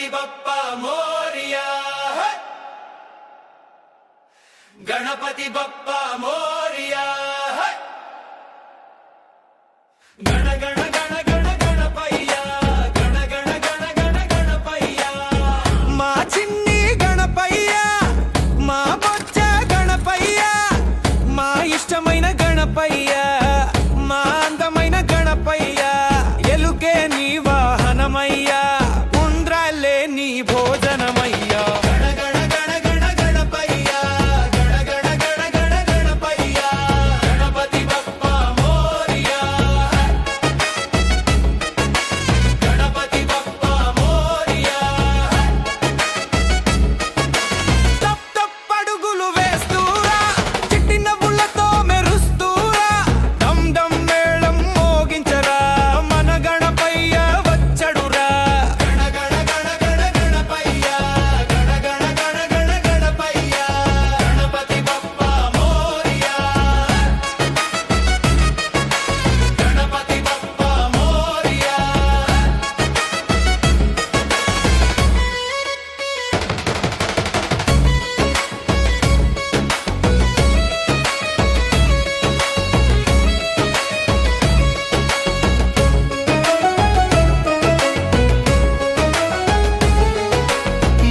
गणपति बप्पा मोरिया, गणपति बप्पा मोरिया, गण गण गण गण गणपయ్యా, गण गण गण गण गणपయ్యా, మా చిన్ని గణపయ్యా, మా బొచ్చ గణపయ్యా, మా ఇష్టమైన గణపయ్యా, మా అందమైన గణపయ్యా, ఎలుకే నీ వాహనమయ్యా, ఉండ్రాలే నీ భోజనమయ్యా. గణ గణ గణ గణ గణపయ్యా, గణ గణ గణ గణ గణపయ్యా, గణపతి బప్పా మోరియా, గణపతి బప్పా మోరియా. టప్ టప్ అడుగులు వేస్తూరా, చిట్టి నవ్వులతో మెరుస్తూరా, డమ్ డమ్ మేళం మోగించరా, మన గణపయ్య వచ్చడురా. గణ గణ గణ గణ గణపయ్యా, గణ గణ గణ గణ గణపయ్యా, గణపతి బప్పా మోరియా, గణపతి బప్పా మోరియా.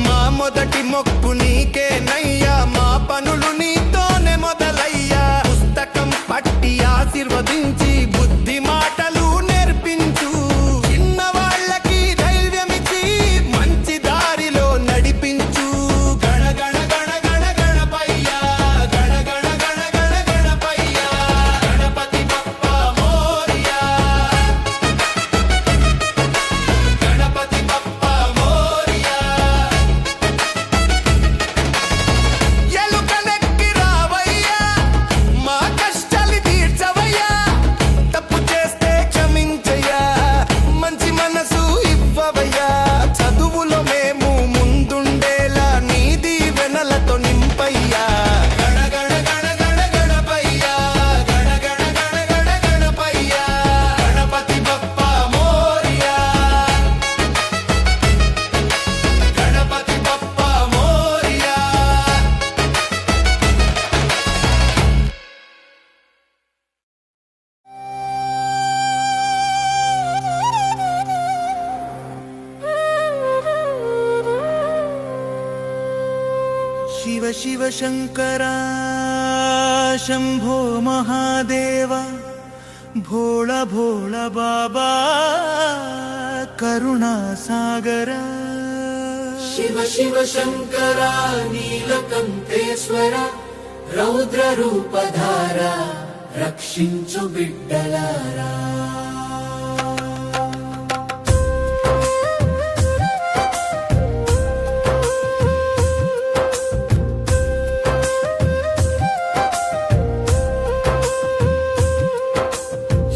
మా మొదటి మొక్కు నీకే నయ్యా, మా పనులు నీతోనే మొదలయ్యా, పుస్తకం పట్టి ఆశీర్వదించి బుద్ధి మాటలు నేర్పించు, చిన్నవాళ్ళకి ధైర్యమిచ్చి మంచి దారిలో నడిపించు. గణ గణ గణ గణ గణపయ్యా, గణ గణ గణ గణ గణపయ్యా, గణపతి బప్పా మోరియా, గణపతి బప్పా మోరియా. ఎలుకనెక్కి రావయ్యా, మా కష్టాలు తీర్చవయ్యా, తప్పు చేస్తే క్షమించయ్యా, మంచి మనసు ఇవ్వవయ్యా, చదువులో మేము ముందుండేలా నీ దీవెనలతో నింపయ్యా. గణ గణ గణ గణ గణపయ్యా, గణ గణ గణ గణ గణపయ్యా, గణపతి బప్పా మోరియా, గణపతి బప్పా మోరియా. शिव शिव शंकरा शंभो महादेवा, भोला भोला बाबा करुणा सागरा. शिव शिव शंकरा नीलकंठेश्वरा, रौद्र रूपधारा रक्षिंचु बिड्डलारा.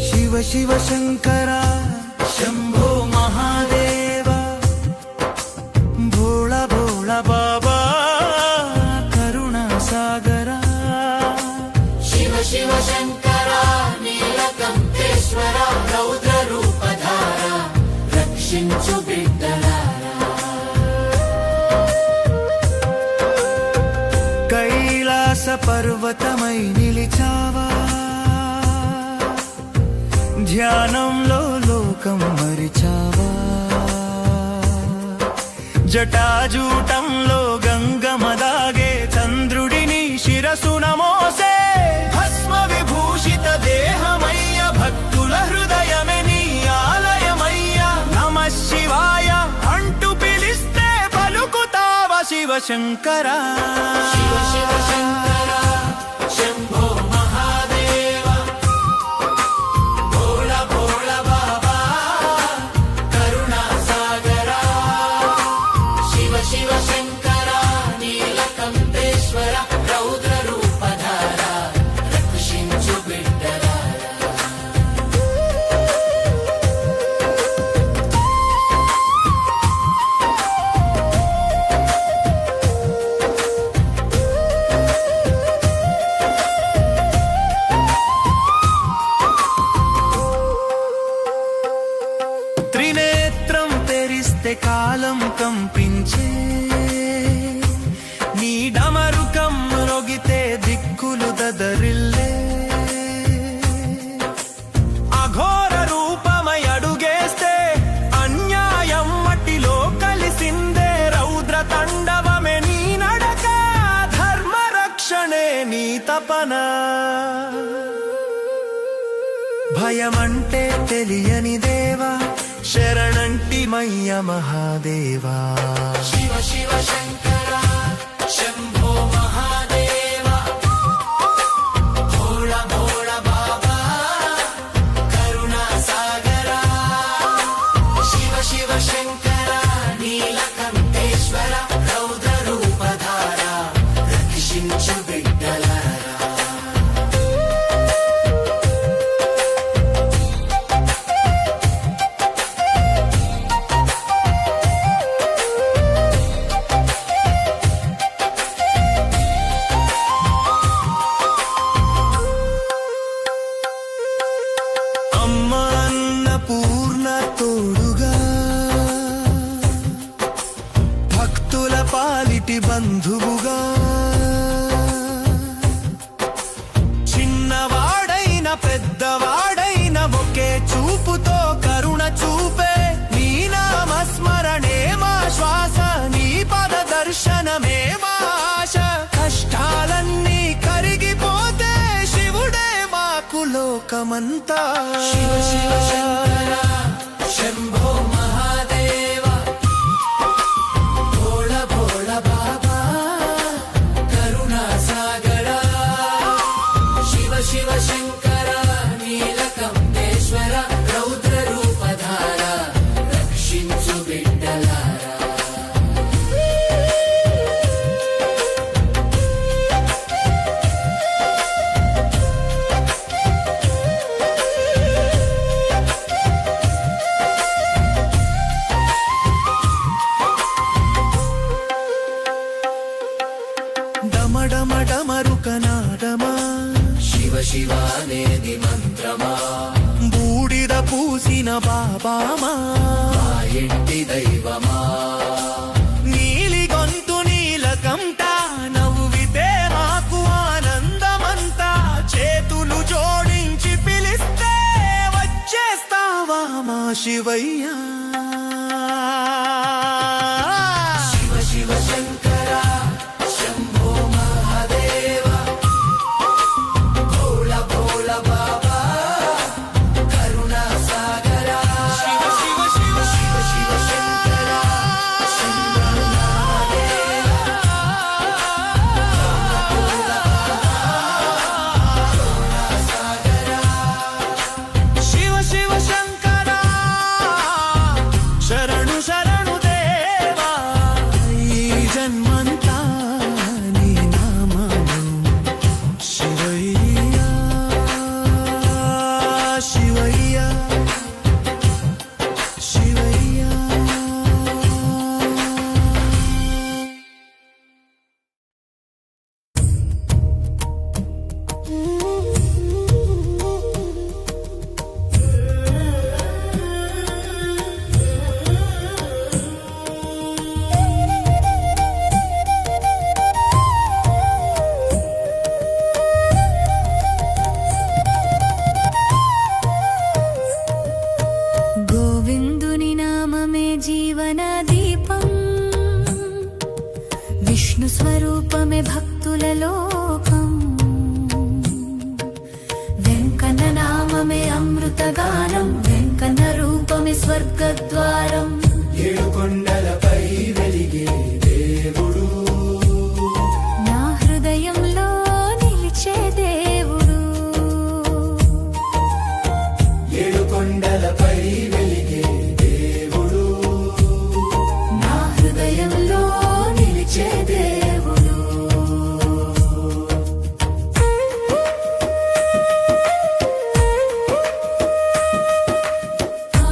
शिव शिव शंकरा शंभो महादेवा, भोला भोला बाबा करुणा सागरा. शिव शिव शंकरा नीलकंठेश्वरा, रौद्र रूपधारा रक्षिंचु बिड्डलारा. कैलास पर्वतमై నిలిచావా, ధ్యానంలో లోకం మరిచావా, జటాజూటంలో గంగమదాగే చంద్రుడిని శిరసున మోసే, భస్మ విభూషిత దేహమయ్య, భక్తుల హృదయమే నీ ఆలయమయ్య, నమః శివాయ అంటూ పిలిస్తే పలుకుతావా శివ శంకరా. శివ శివ శంకరా శంభో మహాదేవా, భోళా భోళా బాబా కరుణా సాగరా. శివ శివ శంకరా నీలకంఠేశ్వర, రౌద్ర రూపధారా రక్షించు బిడ్డలారా. కాలం కంపించే నీ డమరుకం రొగితే దిక్కులు దదరిల్లే అఘోర రూపమై అడుగేస్తే అన్యాయం మట్టిలో కలిసిందే రౌద్ర తండవమే నీ నడక ధర్మ రక్షణే నీ తపన భయమంటే తెలియని దేవా శరణంటి మయ్య మహాదేవా శివ శివ శంకర శంభో మహాదేవ భోళ భోళ బాబా కరుణా సాగర శివ శివ శంకర నీలకంఠేశ్వర రౌద్ర రూపధార రక్షించు బిడ్డలారా పూర్ణ తోడుగా భక్తుల పాలిటి బంధువుగా చిన్నవాడైన పెద్దవాడైన ఒకే చూపుతో కరుణ చూపే నీ నామస్మరణే మా శ్వాస నీ పద దర్శనమే మా ఆశ కష్టాలన్నీ కరిగిపోతే శివుడే మాకు లోకమంతా శివ శివ శంకర శంభో మహాదేవ భోళ భోళ బాబా కరుణా సాగర శివ శివ శంకర నీలకంఠేశ్వర రౌద్ర రూపధార రక్షించు బిడ్డలారా డమడమడమరుకనాదమా శివ శివ అనేది మంత్రమా బూడిద పూసిన బాబామా మా ఇంటి దైవమా నీలి గొంతు నీలకంఠ నవ్వితే మాకు ఆనందమంతా చేతులు జోడించి పిలిస్తే వచ్చేస్తావా మా శివయ్యా శివ శివ శంకర శంభో మహాదేవ భోళ భోళ బాబా కరుణా సాగర శివ శివ శివ శివ శివ శంకర శంభో మహాదేవ భోళ కరుణా సాగర శివ శివ శంకర శరణు శరణు దేవా ఈ జన్మంతా నీ నామము శివయ్యా శివయ్యా శివయ్యా గోవిందుని నామమే జీవన దీపం విష్ణు స్వరూపమే భక్తుల లోకం వెంకన్న నామమే అమృతగానం వెంకన్న రూపమే స్వర్గద్వారం ఏడుకొండలపై వెలిగే దేవుడు నా హృదయంలో నిలిచే దేవుడు ఏడుకొండలపై వెలిగే దేవుడు నా హృదయంలో నిలిచే దేవుడు ఆ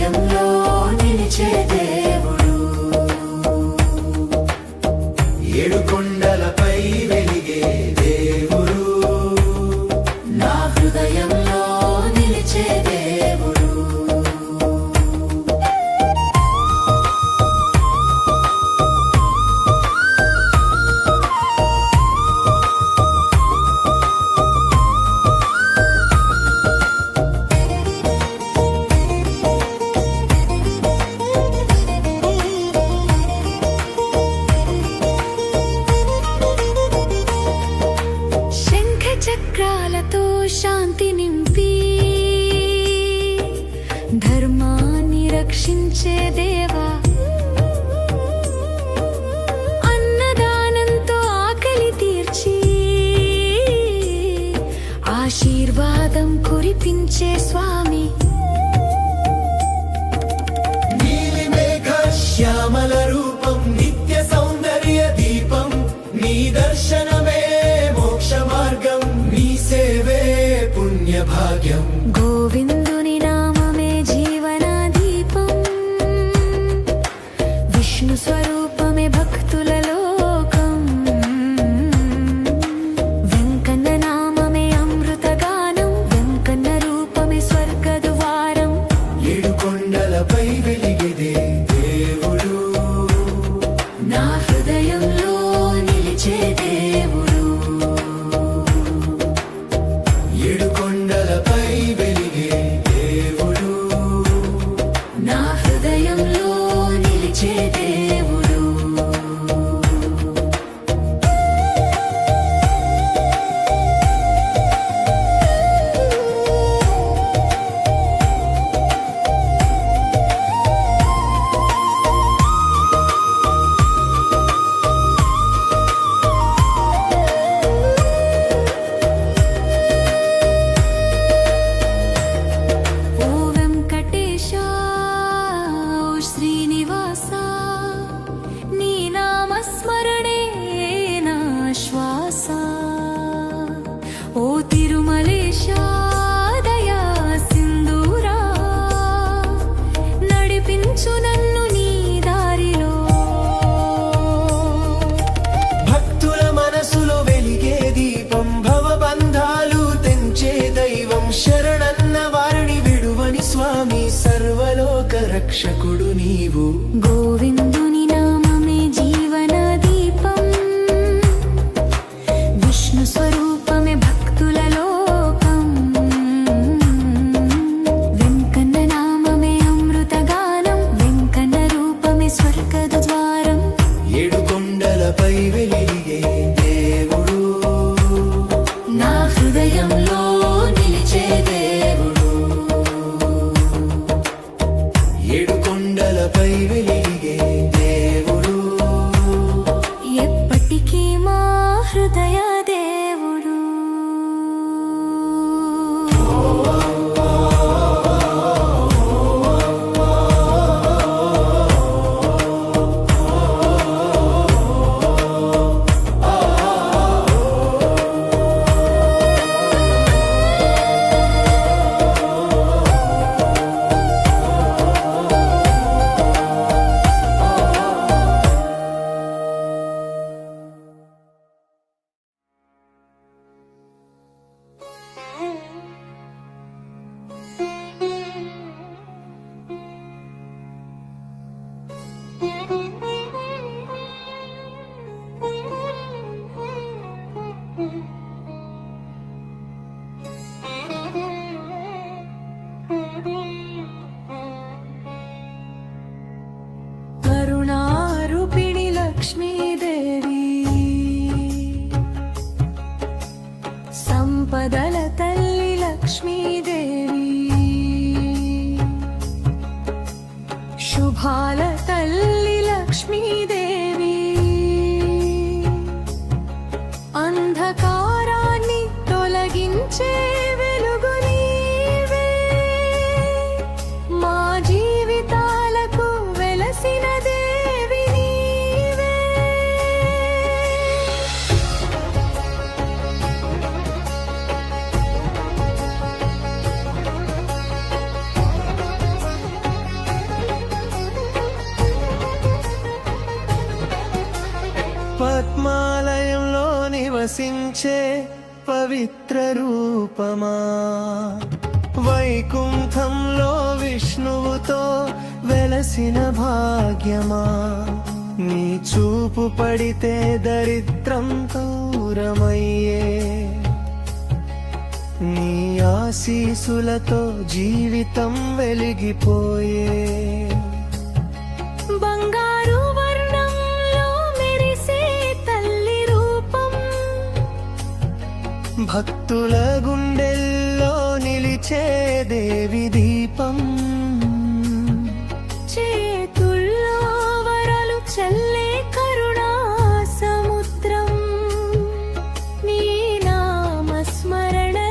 హృదయంలో నిలిచే దేవుడు ఏడు కొండలపై వెలిగే దేవుడు నా హృదయంలో నిలిచే దేవుడు శంఖ చక్రాలతో శాంతి నింపి ధర్మాన్ని రక్షించే దేవా అన్నదానంతో ఆకలి తీర్చి ఆశీర్వాదం కురిపించే స్వామి నీలి మేఘ శ్యామల రూపం నిత్య సౌందర్య దీపం నీ దర్శనమే మోక్ష మార్గం నీ సేవే పుణ్య భాగ్యం గోవిందుని నామమే జీవన దీపం విష్ణు స్వరూపమే భక్తుల లోకం వెంకన్న నామమే అమృత గానం వెంకన్న రూపమే స్వర్గ ద్వారం ఏడు కొండలపై వెలిగే దేవుడు నా హృదయంలో నిలిచే దేవుడు ఏడు కొండలపై వెలిగే దేవుడు నా హృదయంలో నిలిచే దేవుడు ఓ వెంకటేశ ఓ శ్రీనివాస నీ నామస్మరణే నా శ్వాస ఓ తిరుమలేశ దయా సింధూరా నడిపించు నన్ను నీ దారిలో భక్తుల మనసులో వెలిగే దీపం భవబంధాలు తెంచే దైవం శరణన్న వారిని విడువని స్వామి సర్వలోక రక్షకుడు నీవు గోవిందుని నామమే జీవన దీపం విష్ణు స్వరూపమే భక్తుల లోకం వెంకన్న నామమే అమృత గానం వెంకన్న రూపమే స్వర్గ ద్వారం ఏడు కొండలపై వెలిగే దేవుడు నా హృదయంలో నిలిచే దేవుడు ఏడు కొండలపై వెలిగే దేవుడు ఎప్పటికీ మా హృదయ దేవుడు కరుణారూపిణి లక్ష్మీదేవి సంపదల తల్లి లక్ష్మీదేవి శుభాల తల్లి లక్ష్మీదేవి అంధకారాన్ని తొలగించే వెలుగు నీవే మా జీవితాలకు వెలసిన దేవి నీవే నివసించే పవిత్ర రూపమా, వైకుంఠంలో విష్ణువుతో వెలసిన భాగ్యమా, నీ చూపు పడితే దరిద్రం దూరమయ్యే, నీ ఆశీసులతో జీవితం వెలిగిపోయే. బంగారు వర్ణంలో మెరిసే తల్లి రూపం, భక్తుల గుండెల్లో నిలిచే దేవి దీపం, చేతుల్లో వరలు చల్లే కరుణా సముద్రం, నీ నామస్మరణే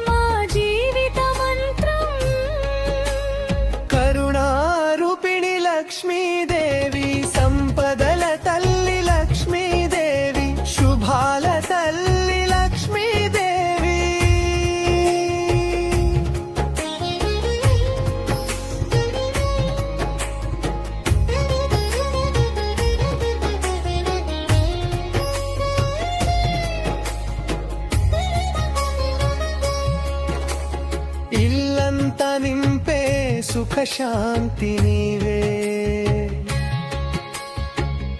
మా జీవిత మంత్రం. కరుణారూపిణి లక్ష్మీదేవి, సంపదల తల్లి లక్ష్మీదేవి, శుభాల తల్లి లక్ష్మీదేవి. ఇల్లంతా నింపే సుఖ శాంతి నీవే,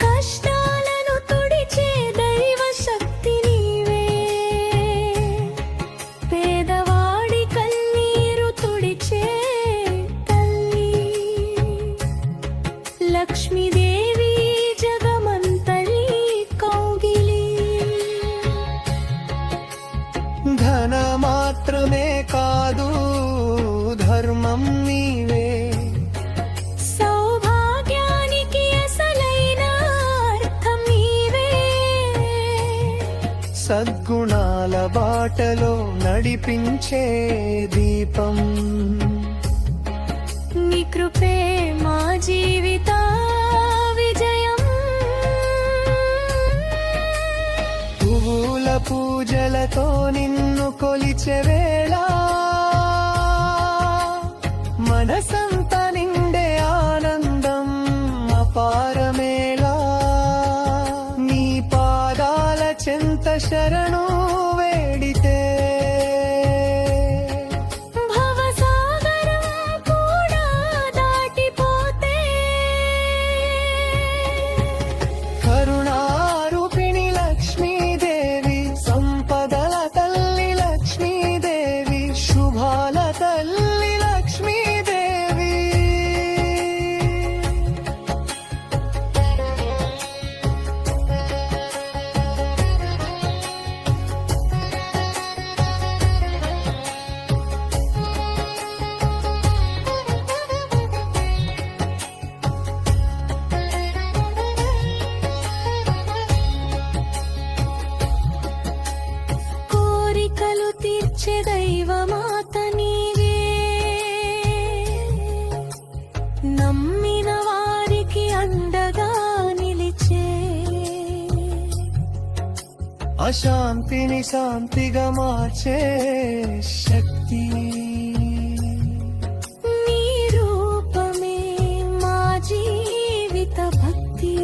కష్టాలను తుడిచే దైవ శక్తి నీవే, పేదవాడి కన్నీరు తుడిచే తల్లి లక్ష్మీదేవి, జగమంతరి కౌగిలి. ధన మాత్రమే కాదు ధర్మం నీవే, సౌభాగ్యానికి అసలైన అర్థం నీవే, సద్గుణాల బాటలో నడిపించే దీపం. నీ కృపే మా జీవిత విజయం. పువ్వుల పూజలతో నిన్ను కొలిచే వేళ, మనసంతా నిండే ఆనందం అపారమేలా, నీ పాదాల చెంత శరణు వేడితే, భవసాగరం కూడా దాటిపోతే, కరుణారూపిణి లక్ష్మీదేవి, సంపదల తల్లి లక్ష్మీదేవి, శుభాల తల్లి లక్ష్మీదేవి. కోరికలు తీర్చే దైవమాత నీవే, నమ్మిన వారికి అండగా నిలిచే, అశాంతిని శాంతిగా మార్చే శక్తి, నీ రూపమే మా జీవిత భక్తి.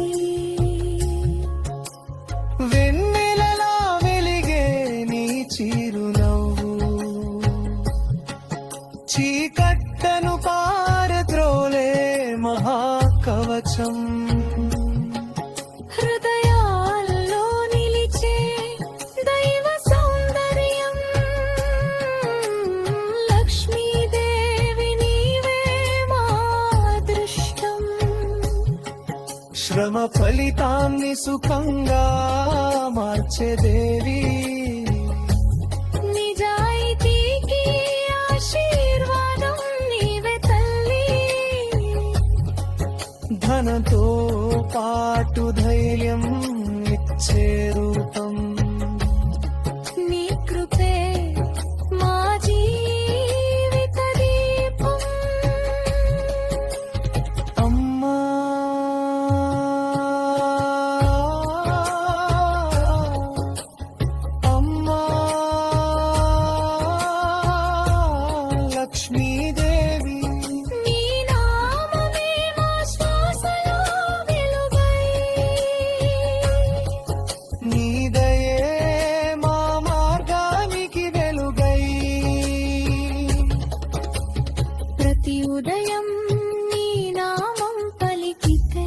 వెన్నెలలా వెలిగే నీ చిరునవ్వు, చీకట్టను పారద్రోలే మహాకవచం, హృదయాల్లో నిలిచే దైవ సౌందర్యం, లక్ష్మీదేవి నీవే మా అదృష్టం. శ్రమ ఫలితాన్ని సుఖంగా మార్చే దేవి, నిజాయితీకి ఆశీర్వాదం నీవే తల్లి, ధనతో పాటు ధైర్యం ఇచ్చే రూపం. నీ కృపే మా జీవిత దీపం. అమ్మా అమ్మా లక్ష్మీదేవి, నీ నామమే మా శ్వాసలో వెలుగై, నీ దయ ఉదయం నీ నామం పలికితే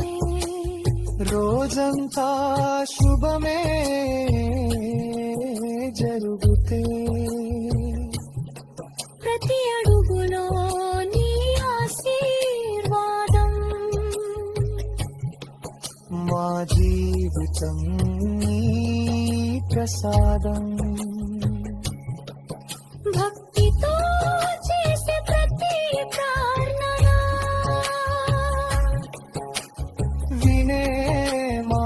రోజంతా శుభమే జరుగుతే ప్రతి అడుగులో నీ ఆశీర్వాదం మా జీవితం నీ ప్రసాదం భక్తితో చేసే ప్రతి ప్రార్థన వినే మా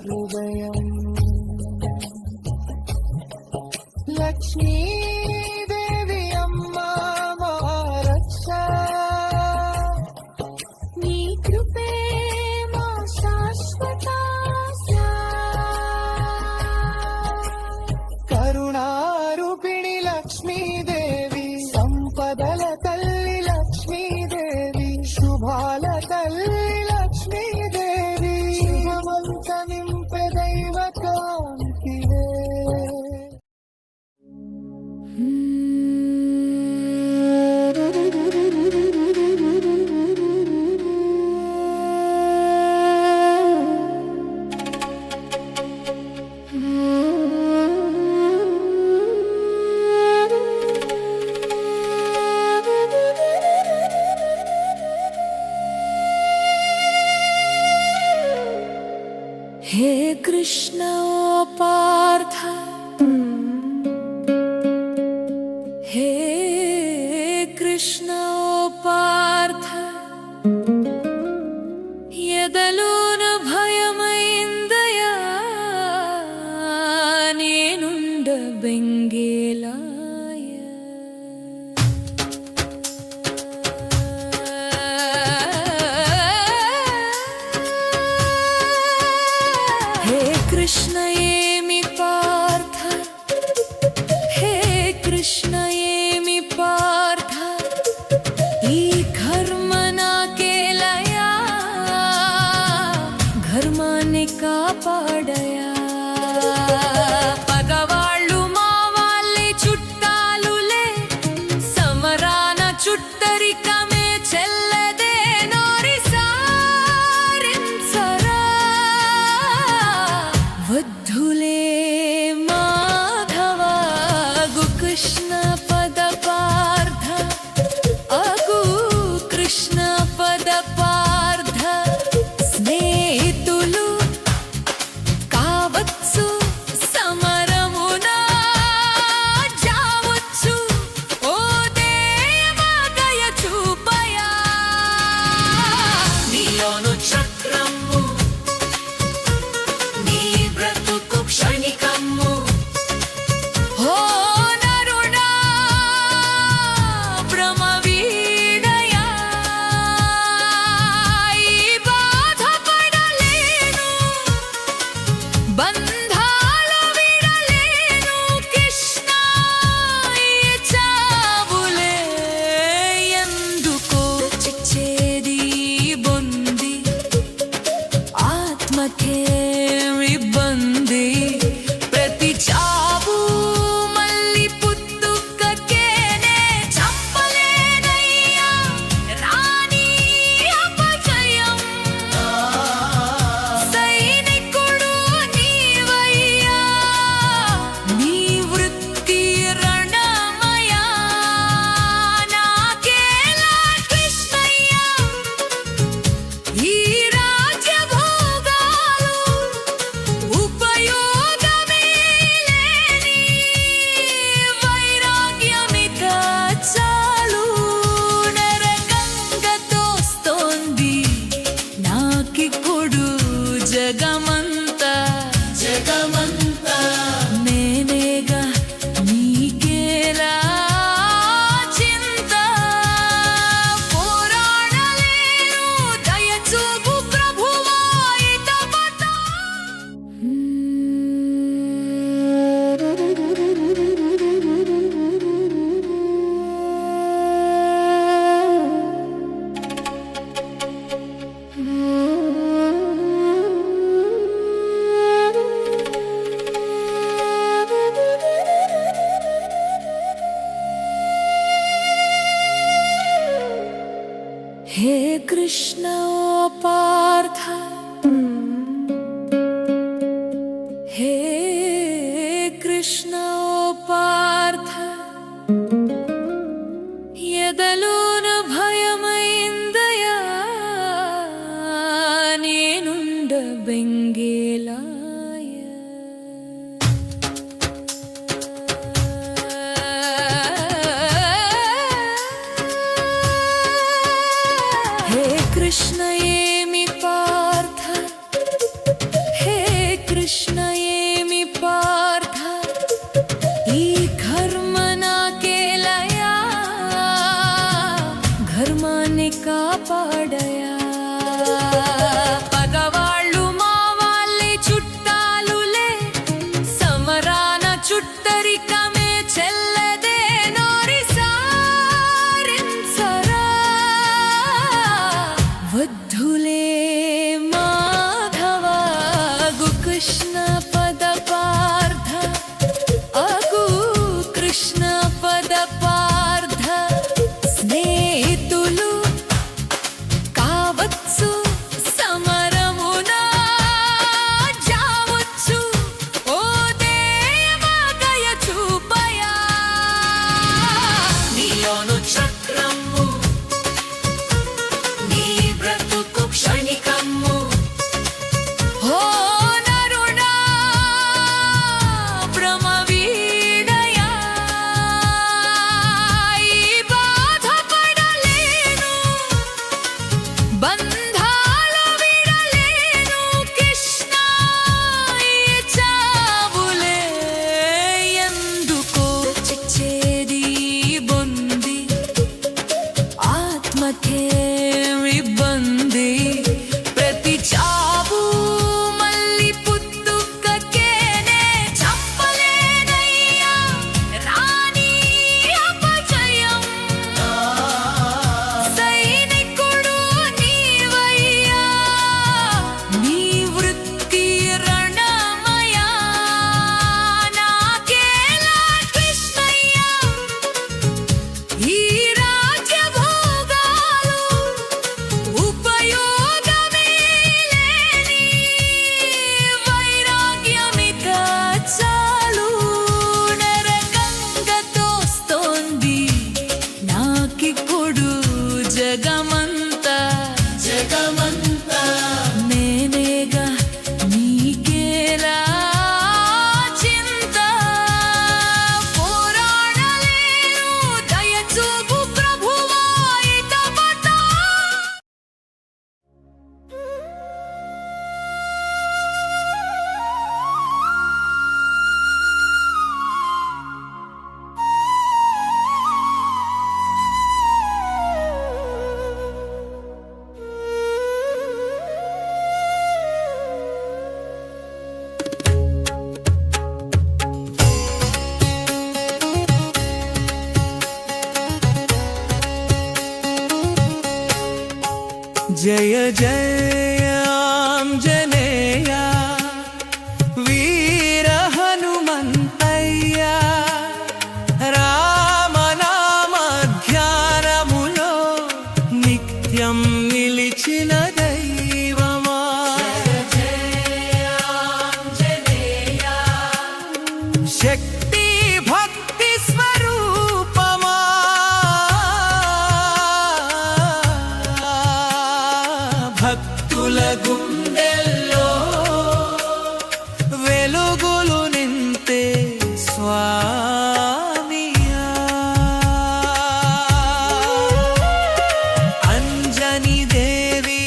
హృదయం లక్ష్మీదేవి అమ్మ మా రక్ష నీ కృపే మా శాశ్వత కరుణారూపిణి లక్ష్మీదేవి సంపదల తల్లి లక్ష్మీదేవి శుభాల తల్లి లక్ష్మీదేవి శుభమంత నింపె దైవ కాంతివే हे कृष्ण ओ पार्थ हे कृष्ण ओ पार्थ ఎదలోన భయమైందయా నేనుండ బెంగేలాయ హే కృష్ణ ఏమి పార్థ हे कृष्ण ओ पार्थ हे कृष्ण ओ पार्थ ఎదలోన భయమైందయా నేనుండ బెంగేలాయ హే కృష్ణ ఏమి పార్థ హే కృష్ణ ఏమి పార్థ ఈ కర్మ నాకేలయా ధర్మాన్ని కాపాడయా పగవాళ్ళు మా వాళ్ళే చుట్టాలులే సమరాన చుట్టరికమే చెల్లదే నోరి సారించరా వద్ధులే మాధవ గు కృష్ణ పద పార్థ అగు కృష్ణ పద పార్థ స్నేహితులు కావచ్చు సమరమున జావచ్చు ఓ దేవా దయ చూపయా నీలోను చక్రము నీ బ్రతుకు క్షణికము ఓ నరుడా భ్రమవీడయా ఈ బాధపడలేను బంధాలు విడలేను కృష్ణ ఈ చావులే ఎందుకో చిచ్చేది బొంది ఆత్మకేమిబ్బంది ప్రతి చావు మళ్ళీ పుట్టుకకేనే చంపలేనయ్యా రాణి అపజయం సైనికుడు నీవయ్యా నీ వృత్తి రణమయా నాకేలా కృష్ణయ్యా ఈ రాజ్య భోగాలు ఉపయోగమే లేని వైరాగ్యమిక చాలు నరకంగతో స్తోంది నాకిప్పుడు జగమంతా నేనేగా నీకేలా చింత పోరాడలేను దయచూపు ప్రభువా ఇతపతా జయ జయ ఆంజనేయ వీర హనుమంతయ్య రామనామ ధ్యానములో నిత్యం నిలిచిన దైవమా శక్తి భక్తి స్వరూపమా భక్తుల గుండెల్లో వెలుగులు నింతే స్వామియా అంజని దేవి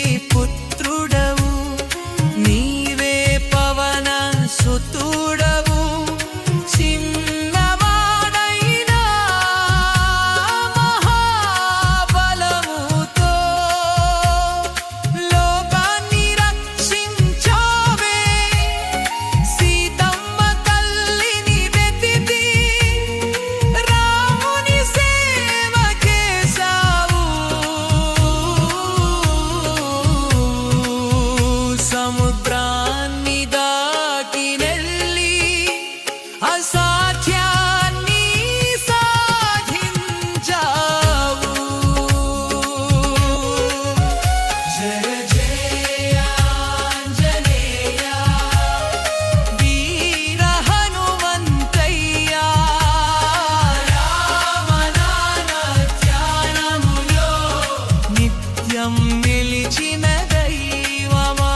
నిత్యం నిలిచిన దైవమా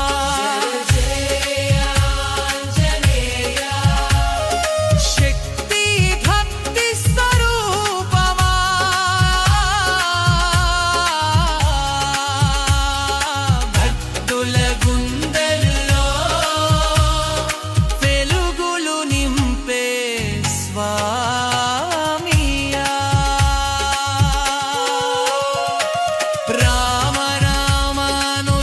శక్తి భక్తి స్వరూపమా భక్తుల గుండెల్లో వెలుగులు నింపే స్వామియా రామ రామ అను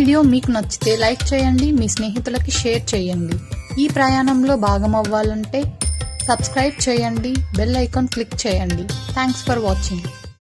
వీడియో మీకు నచ్చితే లైక్ చేయండి, మీ స్నేహితులకి షేర్ చేయండి. ఈ ప్రయాణంలో భాగమవ్వాలంటే సబ్స్క్రైబ్ చేయండి, బెల్ ఐకాన్ క్లిక్ చేయండి. Thanks for watching.